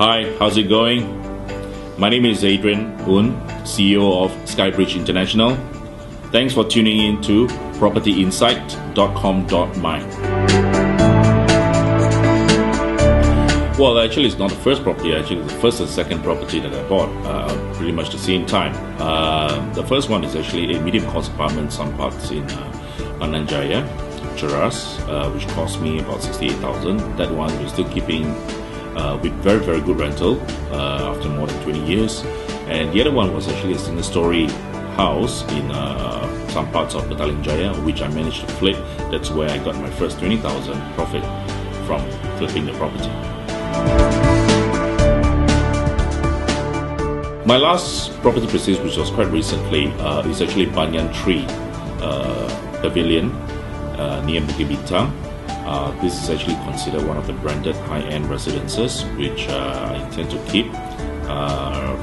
Hi, how's it going? My name is Adrian Un, CEO of Skybridge International. Thanks for tuning in to propertyinsight.com.my. Well, actually, it's not the first property. Actually, the first and second property that I bought pretty much the same time. The first one is actually a medium-cost apartment, some parts in Jaya, Cheras, which cost me about 68,000. That one we're still keeping with very, very good rental after more than 20 years. And the other one was actually a single-story house in some parts of Petaling Jaya, which I managed to flip. That's where I got my first 20,000 profit from flipping the property. My last property purchase, which was quite recently, is actually Banyan Tree Pavilion near Bukit Bintang. This is actually considered one of the branded high-end residences, which I intend to keep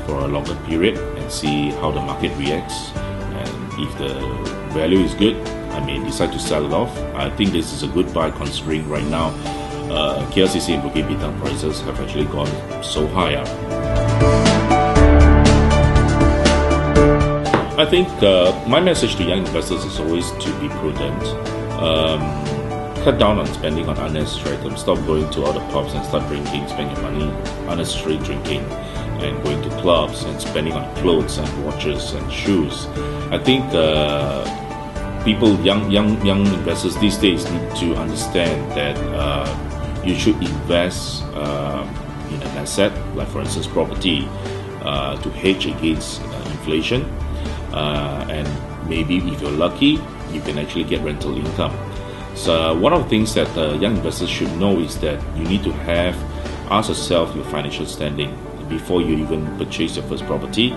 for a longer period and see how the market reacts. And if the value is good, I may decide to sell it off. I think this is a good buy considering right now KLCC and Bukit Bintang prices have actually gone so high up. I think my message to young investors is always to be prudent. Cut down on spending on unnecessary items. Stop going to all the pubs and start drinking, spend your money unnecessary drinking, and going to clubs and spending on clothes and watches and shoes. I think people, young investors these days need to understand that you should invest in an asset, like for instance property, to hedge against inflation, and maybe if you're lucky, you can actually get rental income. So one of the things that young investors should know is that you need to ask yourself your financial standing before you even purchase your first property.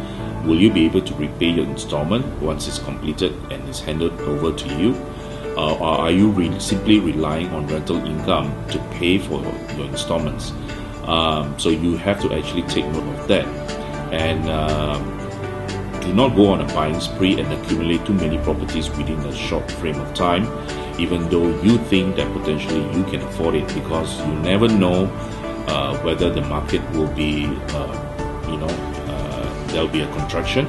Will you be able to repay your installment once it's completed and is handed over to you? Or are you simply relying on rental income to pay for your installments? So you have to actually take note of that. And do not go on a buying spree and accumulate too many properties within a short frame of time, even though you think that potentially you can afford it, because you never know whether the market will be, there'll be a contraction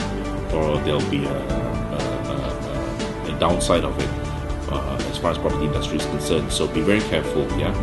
or there'll be a downside of it as far as property industry is concerned. So be very careful, yeah.